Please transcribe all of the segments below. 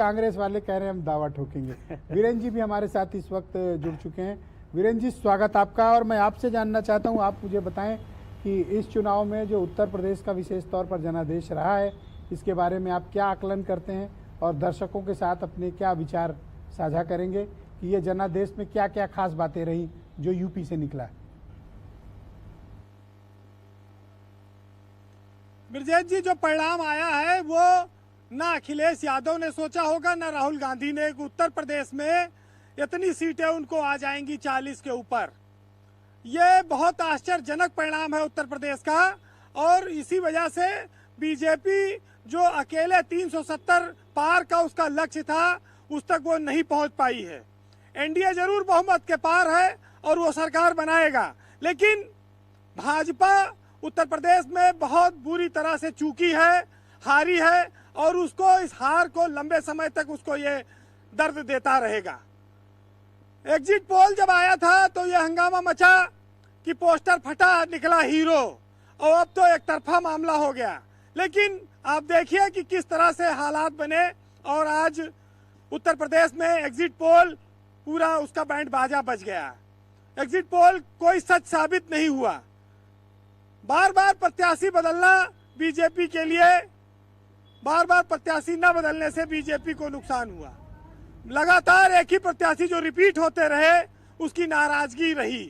कांग्रेस वाले कह रहे हैं हम दावा ठोकेंगे। वीरेंद्र जी भी हमारे साथ इस वक्त जुड़ चुके हैं। वीरेंद्र जी, स्वागत आपका। और मैं आपसे जानना चाहता हूं, आप मुझे बताएं कि इस चुनाव में जो उत्तर प्रदेश का विशेष तौर पर जनादेश रहा है, इसके बारे में आप क्या आकलन करते हैं और दर्शकों के साथ अपने क्या विचार साझा करेंगे कि ये जनादेश में क्या क्या खास बातें रही जो यूपी से निकला है। ब्रजेश जी, जो परिणाम आया है वो ना अखिलेश यादव ने सोचा होगा, ना राहुल गांधी ने। उत्तर प्रदेश में इतनी सीटें उनको आ जाएंगी 40 के ऊपर। ये बहुत आश्चर्यजनक परिणाम है उत्तर प्रदेश का। और इसी वजह से बीजेपी जो अकेले 370 पार का उसका लक्ष्य था, उस तक वो नहीं पहुंच पाई है। एनडीए जरूर बहुमत के पार है और वो सरकार बनाएगा, लेकिन भाजपा उत्तर प्रदेश में बहुत बुरी तरह से चूकी है, हारी है, और उसको इस हार को लंबे समय तक उसको ये दर्द देता रहेगा। एग्जिट पोल जब आया था तो ये हंगामा मचा कि पोस्टर फटा, निकला हीरो, और अब तो एक तरफा मामला हो गया। लेकिन आप देखिए कि किस तरह से हालात बने, और आज उत्तर प्रदेश में एग्जिट पोल पूरा उसका बैंड बाजा बज गया। एग्जिट पोल कोई सच साबित नहीं हुआ। बार बार प्रत्याशी बदलना बीजेपी के लिए, बार बार प्रत्याशी न बदलने से बीजेपी को नुकसान हुआ। लगातार एक ही प्रत्याशी जो रिपीट होते रहे, उसकी नाराजगी रही।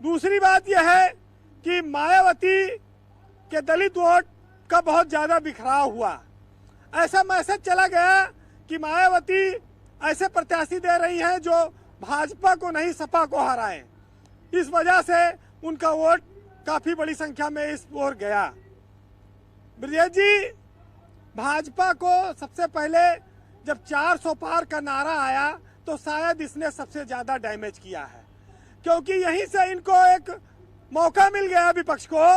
दूसरी बात यह है कि मायावती के दलित वोट का बहुत ज्यादा बिखराव हुआ। ऐसा मैसेज चला गया कि मायावती ऐसे प्रत्याशी दे रही हैं जो भाजपा को नहीं, सपा को हराए। इस वजह से उनका वोट काफी बड़ी संख्या में इस ओर गया। ब्रजेश जी, भाजपा को सबसे पहले जब 400 पार का नारा आया तो शायद इसने सबसे ज्यादा डैमेज किया है, क्योंकि यहीं से इनको एक मौका मिल गया विपक्ष को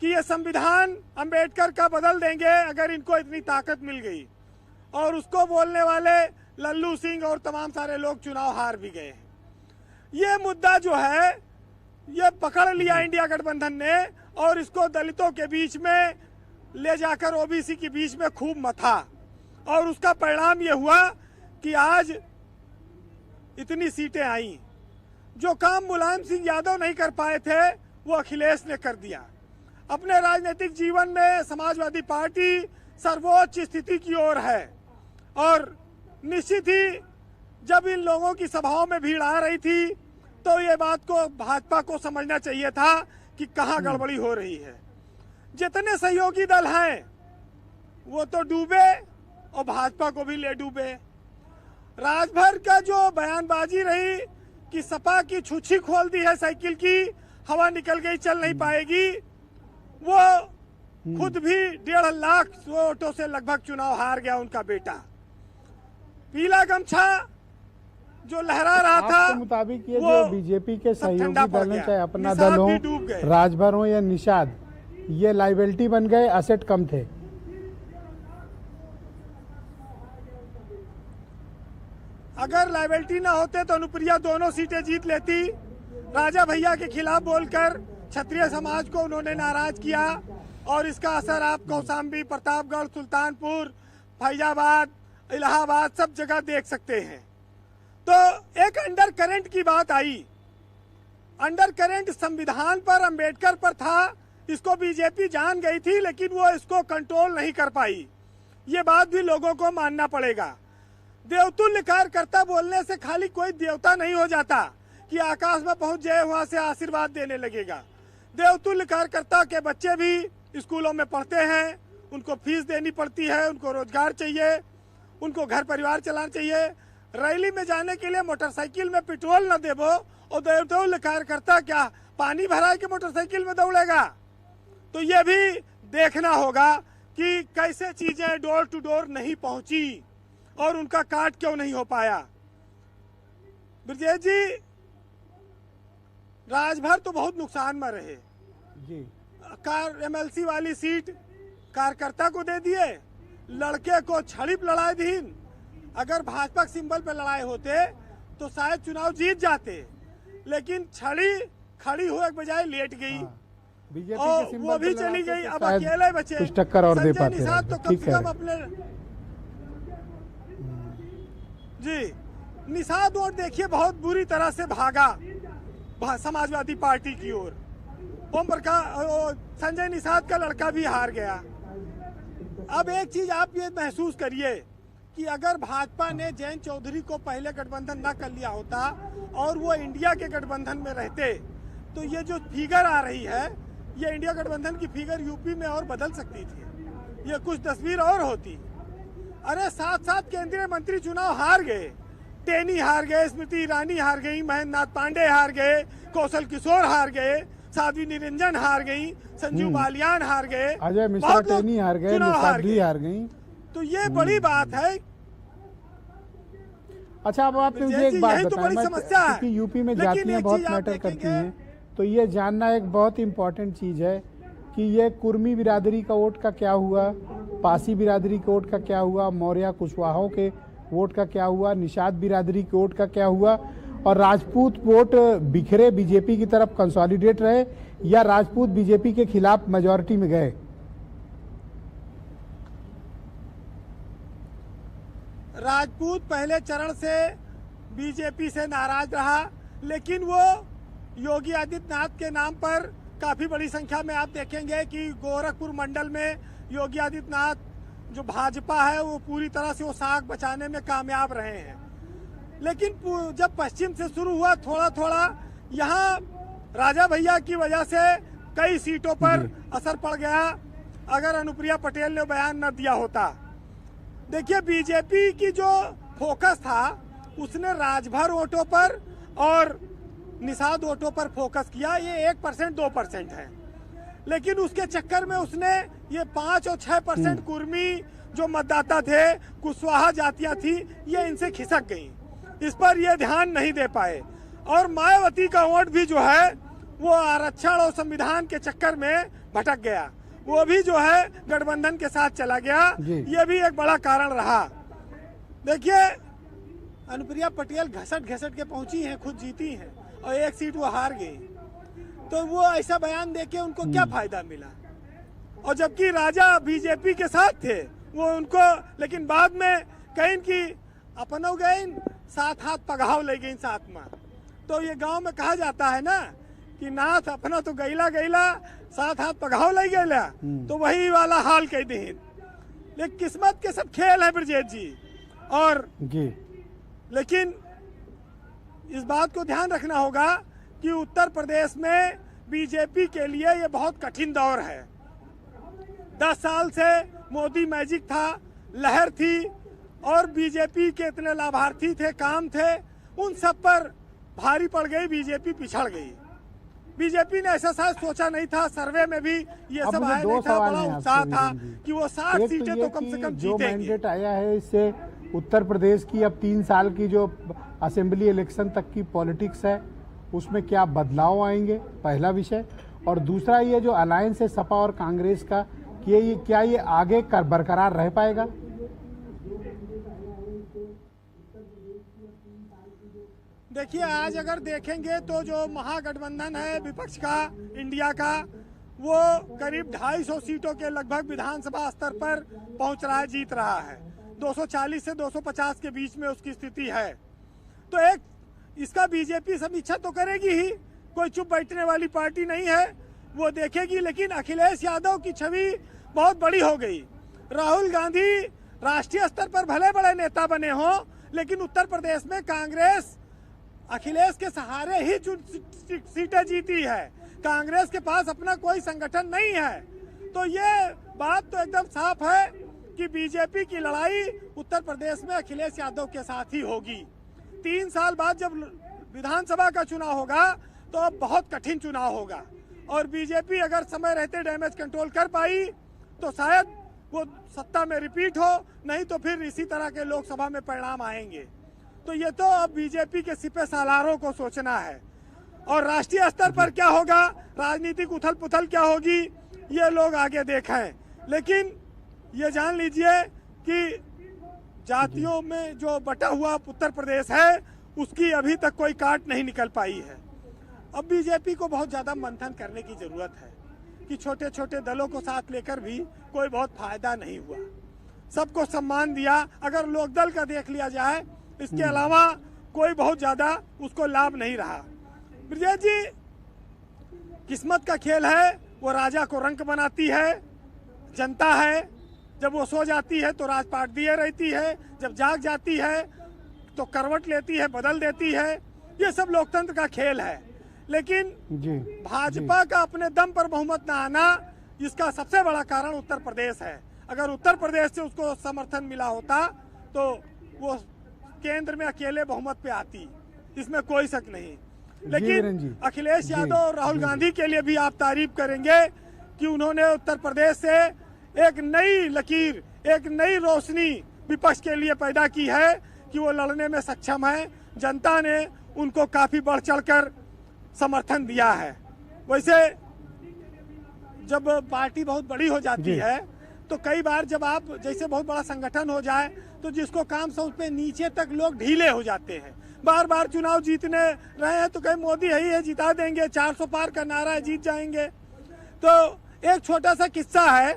कि ये संविधान अंबेडकर का बदल देंगे अगर इनको इतनी ताकत मिल गई। और उसको बोलने वाले लल्लू सिंह और तमाम सारे लोग चुनाव हार भी गए हैं। ये मुद्दा जो है ये पकड़ लिया इंडिया गठबंधन ने, और इसको दलितों के बीच में ले जाकर ओबीसी के बीच में खूब मथा। और उसका परिणाम ये हुआ कि आज इतनी सीटें आई। जो काम मुलायम सिंह यादव नहीं कर पाए थे, वो अखिलेश ने कर दिया। अपने राजनीतिक जीवन में समाजवादी पार्टी सर्वोच्च स्थिति की ओर है, और निश्चित ही जब इन लोगों की सभाओं में भीड़ आ रही थी तो ये बात को भाजपा को समझना चाहिए था कि कहाँ गड़बड़ी हो रही है। जितने सहयोगी दल हैं वो तो डूबे और भाजपा को भी ले डूबे। राजभर का जो बयानबाजी रही कि सपा की छुच्छी खोल दी है साइकिल की, हवा निकल गई, चल नहीं पाएगी, वो खुद भी 1.5 लाख वोटों से लगभग चुनाव हार गया उनका बेटा। पीला गमछा जो लहरा रहा था, आपके मुताबिक ये जो बीजेपी के सहयोगी दल हैं, चाहे अपना दल हो, राजभर हो या निषाद, ये लाइबिलिटी बन गए, असेट कम थे। अगर लाइबिलिटी ना होते तो अनुप्रिया दोनों सीटें जीत लेती। राजा भैया के खिलाफ बोलकर क्षत्रिय समाज को उन्होंने नाराज किया, और इसका असर आप कौशाम्बी, प्रतापगढ़, सुल्तानपुर, फैजाबाद, इलाहाबाद सब जगह देख सकते हैं। तो एक अंडर करंट की बात आई। अंडर करंट संविधान पर, अंबेडकर पर था। इसको बीजेपी जान गई थी, लेकिन वो इसको कंट्रोल नहीं कर पाई। ये बात भी लोगों को मानना पड़ेगा। देवतुल्य कार्यकर्ता बोलने से खाली कोई देवता नहीं हो जाता कि आकाश में पहुंच जाए वहां से आशीर्वाद देने लगेगा। देवतुल्य कार्यकर्ता के बच्चे भी स्कूलों में पढ़ते हैं, उनको फीस देनी पड़ती है, उनको रोजगार चाहिए, उनको घर परिवार चलाना चाहिए। रैली में जाने के लिए मोटरसाइकिल में पेट्रोल न देवो, और देवतुल्य कार्यकर्ता क्या पानी भरा के मोटरसाइकिल में दौड़ेगा? तो ये भी देखना होगा कि कैसे चीजें डोर टू डोर नहीं पहुंची और उनका काट क्यों नहीं हो पाया। ब्रजेश जी, राजभर तो बहुत नुकसान में रहे जी। एमएलसी वाली सीट कार्यकर्ता को दे दिए, लड़के को छड़ी पे लड़ाई दी। अगर भाजपा के सिंबल पे लड़ाए होते तो शायद चुनाव जीत जाते, लेकिन छड़ी खड़ी हुए के बजाय लेट गई। बीजेपी और के वो भी चली गई। अब अकेले बचे, कुछ टक्कर और दे पाते तो कम ठीक से है। कम अपने जी, निषाद वोट देखिए बहुत बुरी तरह से भागा समाजवादी पार्टी की ओर। ओम प्रकाश, संजय निषाद का लड़का भी हार गया। अब एक चीज आप ये महसूस करिए कि अगर भाजपा ने जयंत चौधरी को पहले गठबंधन न कर लिया होता और वो इंडिया के गठबंधन में रहते, तो ये जो फिगर आ रही है, ये इंडिया गठबंधन की फिगर यूपी में और बदल सकती थी, ये कुछ तस्वीर और होती। अरे साथ साथ केंद्रीय मंत्री चुनाव हार गए, टेनी हार गए, स्मृति ईरानी हार गई, महेंद्र नाथ पांडे हार गए, कौशल किशोर हार गए, साध्वी निरंजन हार गई, संजीव बालियान हार गए, अजय मिश्रा टेनी हार गए, साध्वी हार गई। तो ये बड़ी बात है। अच्छा, अब आप मुझे एक बात तो बड़ी समस्या है क्योंकि यूपी में जातियां बहुत मैटर करती हैं, तो ये जानना एक बहुत इंपॉर्टेंट चीज है कि ये कुर्मी बिरादरी का वोट का क्या हुआ, पासी बिरादरी के वोट का क्या हुआ, मौर्य कुशवाहों के वोट का क्या हुआ, निषाद बिरादरी के वोट का क्या हुआ, और राजपूत वोट बिखरे बीजेपी की तरफ कंसोलिडेट रहे या राजपूत बीजेपी के खिलाफ मेजॉरिटी में गए? राजपूत पहले चरण से बीजेपी से नाराज रहा, लेकिन वो योगी आदित्यनाथ के नाम पर काफी बड़ी संख्या में आप देखेंगे कि गोरखपुर मंडल में योगी आदित्यनाथ जो भाजपा है वो पूरी तरह से वो साख बचाने में कामयाब रहे हैं। लेकिन जब पश्चिम से शुरू हुआ थोड़ा थोड़ा, यहाँ राजा भैया की वजह से कई सीटों पर असर पड़ गया। अगर अनुप्रिया पटेल ने बयान न दिया होता, देखिए बीजेपी की जो फोकस था उसने राजभर वोटों पर और निषाद वोटों पर फोकस किया। ये 1% 2% है, लेकिन उसके चक्कर में उसने ये 5 और 6% कुर्मी जो मतदाता थे, कुशवाहा जातियां थी, ये इनसे खिसक गई। इस पर ये ध्यान नहीं दे पाए और मायावती का वोट भी जो है वो आरक्षण और संविधान के चक्कर में भटक गया, वो भी जो है गठबंधन के साथ चला गया। ये भी एक बड़ा कारण रहा। देखिए अनुप्रिया पटेल घसट घसट के पहुंची हैं, खुद जीती हैं और एक सीट वो हार गई, तो वो ऐसा बयान देके उनको क्या फायदा मिला? और जबकि राजा बीजेपी के साथ थे वो उनको, लेकिन बाद में कहीं की अपनों गए साथ हाथ पगाव ले गई साथ में। तो ये गांव में कहा जाता है ना कि नाथ अपना तो गैला गैला साथ हाथ पगाव ले गैला, तो वही वाला हाल कह दी। लेकिन किस्मत के सब खेल है ब्रजेश जी। और लेकिन इस बात को ध्यान रखना होगा कि उत्तर प्रदेश में बीजेपी के लिए ये बहुत कठिन दौर है। 10 साल से मोदी मैजिक था, लहर थी और बीजेपी के इतने लाभार्थी थे, काम थे, उन सब पर भारी पड़ गई, बीजेपी पिछड़ गई। बीजेपी ने ऐसा शायद सोचा नहीं था, सर्वे में भी ये सब आया नहीं था, बड़ा उत्साह था कि वो 60 सीटें तो कम से कम जीतेंगे। जो मैंडेट आया है इससे उत्तर प्रदेश की अब 3 साल की जो असेंबली इलेक्शन तक की पॉलिटिक्स है उसमें क्या बदलाव आएंगे, पहला विषय। और दूसरा ये जो अलायंस है सपा और कांग्रेस का, कि क्या ये आगे बरकरार रह पाएगा? देखिए आज अगर देखेंगे तो जो महागठबंधन है विपक्ष का, इंडिया का, वो करीब 250 सीटों के लगभग विधानसभा स्तर पर पहुंच रहा है, जीत रहा है। 240 से 250 के बीच में उसकी स्थिति है। तो एक इसका बीजेपी समीक्षा तो करेगी ही, कोई चुप बैठने वाली पार्टी नहीं है, वो देखेगी। लेकिन अखिलेश यादव की छवि बहुत बड़ी हो गई। राहुल गांधी राष्ट्रीय स्तर पर भले बड़े नेता बने हों, लेकिन उत्तर प्रदेश में कांग्रेस अखिलेश के सहारे ही सीटें जीती है। कांग्रेस के पास अपना कोई संगठन नहीं है। तो ये बात तो एकदम साफ है कि बीजेपी की लड़ाई उत्तर प्रदेश में अखिलेश यादव के साथ ही होगी। 3 साल बाद जब विधानसभा का चुनाव होगा तो अब बहुत कठिन चुनाव होगा, और बीजेपी अगर समय रहते डैमेज कंट्रोल कर पाई तो शायद वो सत्ता में रिपीट हो, नहीं तो फिर इसी तरह के लोकसभा में परिणाम आएंगे। तो ये तो अब बीजेपी के सिपे सालारों को सोचना है। और राष्ट्रीय स्तर पर क्या होगा, राजनीतिक उथल पुथल क्या होगी, ये लोग आगे देखें। लेकिन ये जान लीजिए कि जातियों में जो बटा हुआ उत्तर प्रदेश है उसकी अभी तक कोई काट नहीं निकल पाई है। अब बीजेपी को बहुत ज्यादा मंथन करने की जरूरत है कि छोटे छोटे दलों को साथ लेकर भी कोई बहुत फायदा नहीं हुआ। सबको सम्मान दिया। अगर लोकदल का देख लिया जाए इसके अलावा कोई बहुत ज्यादा उसको लाभ नहीं रहा। ब्रिजेश जी, किस्मत का खेल है, वो राजा को रंक बनाती है जनता है। जब वो सो जाती है तो राजपाट दिए रहती है, जब जाग जाती है तो करवट लेती है, बदल देती है। ये सब लोकतंत्र का खेल है। लेकिन जी भाजपा का अपने दम पर बहुमत न आना, इसका सबसे बड़ा कारण उत्तर प्रदेश है। अगर उत्तर प्रदेश से उसको समर्थन मिला होता तो वो केंद्र में अकेले बहुमत पे आती, इसमें कोई शक नहीं। लेकिन अखिलेश यादव और राहुल गांधी के लिए भी आप तारीफ करेंगे कि उन्होंने उत्तर प्रदेश से एक नई लकीर, एक नई रोशनी विपक्ष के लिए पैदा की है कि वो लड़ने में सक्षम है। जनता ने उनको काफी बढ़ चढ़कर समर्थन दिया है। वैसे जब पार्टी बहुत बड़ी हो जाती है तो कई बार जब आप जैसे बहुत बड़ा संगठन हो जाए तो जिसको काम सौंप पे नीचे तक लोग ढीले हो जाते हैं। बार बार चुनाव जीतने रहे हैं तो कहीं मोदी है ही है, जिता देंगे, 400 पार का नारा है, जीत जाएंगे। तो एक छोटा सा किस्सा है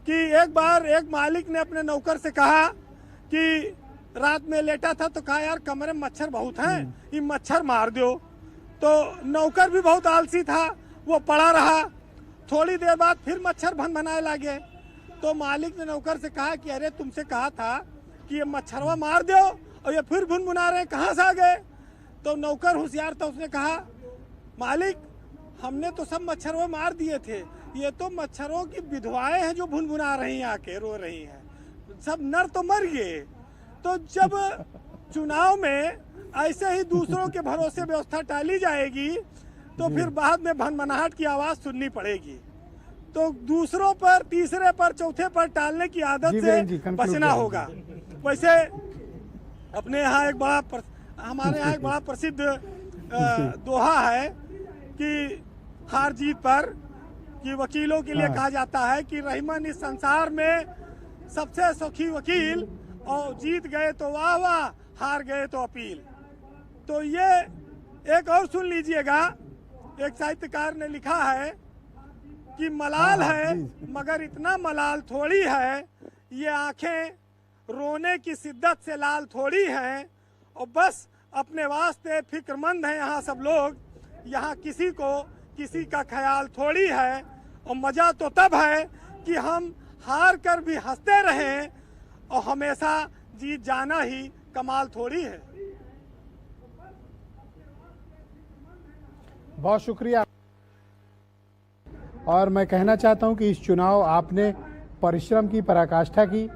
कि एक बार एक मालिक ने अपने नौकर से कहा कि रात में लेटा था तो कहा यार कमरे में मच्छर बहुत हैं, ये मच्छर मार दो। तो नौकर भी बहुत आलसी था, वो पड़ा रहा। थोड़ी देर बाद फिर मच्छर भनभनाने लगे। तो मालिक ने नौकर से कहा कि अरे तुमसे कहा था कि ये मच्छरवा मार दो और ये फिर भुनभुना रहे, कहाँ से आ गए? तो नौकर होशियार था, उसने कहा मालिक हमने तो सब मच्छरवा मार दिए थे, ये तो मच्छरों की विधवाएं हैं जो भुनभुना रही हैं, आके रो रही हैं, सब नर तो मर गए। तो जब चुनाव में ऐसे ही दूसरों के भरोसे व्यवस्था टाली जाएगी तो फिर बाद में भनभनाहट की आवाज सुननी पड़ेगी। तो दूसरों पर, तीसरे पर, चौथे पर टालने की आदत से बचना होगा। वैसे अपने यहाँ एक बड़ा हमारे यहाँ एक बड़ा प्रसिद्ध दोहा है कि हार जीत पर कि वकीलों के लिए कहा जाता है कि रहीमन इस संसार में सबसे सुखी वकील, और जीत गए तो वाह वाह, हार गए तो अपील। तो ये एक और सुन लीजिएगा, एक साहित्यकार ने लिखा है कि मलाल है मगर इतना मलाल थोड़ी है, ये आंखें रोने की शिद्दत से लाल थोड़ी हैं, और बस अपने वास्ते फिक्रमंद हैं यहाँ सब लोग, यहाँ किसी को किसी का ख्याल थोड़ी है। और मजा तो तब है कि हम हार कर भी हंसते रहें, और हमेशा जीत जाना ही कमाल थोड़ी है। बहुत शुक्रिया। और मैं कहना चाहता हूं कि इस चुनाव आपने परिश्रम की पराकाष्ठा की,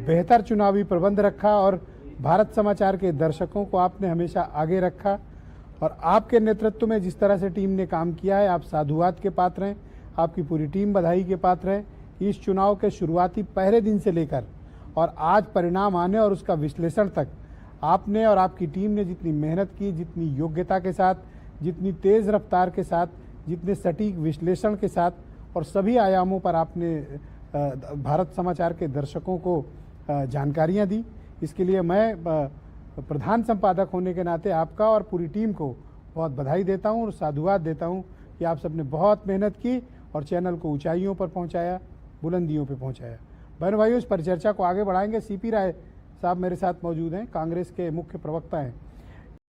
बेहतर चुनावी प्रबंध रखा और भारत समाचार के दर्शकों को आपने हमेशा आगे रखा। और आपके नेतृत्व में जिस तरह से टीम ने काम किया है, आप साधुवाद के पात्र हैं, आपकी पूरी टीम बधाई के पात्र है। इस चुनाव के शुरुआती पहले दिन से लेकर और आज परिणाम आने और उसका विश्लेषण तक आपने और आपकी टीम ने जितनी मेहनत की, जितनी योग्यता के साथ, जितनी तेज़ रफ्तार के साथ, जितने सटीक विश्लेषण के साथ और सभी आयामों पर आपने भारत समाचार के दर्शकों को जानकारियां दी, इसके लिए मैं प्रधान संपादक होने के नाते आपका और पूरी टीम को बहुत बधाई देता हूं और साधुवाद देता हूं कि आप सबने बहुत मेहनत की और चैनल को ऊंचाइयों पर पहुंचाया, बुलंदियों पर पहुंचाया। बहनों भाइयों, इस परिचर्चा को आगे बढ़ाएंगे। सीपी राय साहब मेरे साथ मौजूद हैं, कांग्रेस के मुख्य प्रवक्ता हैं।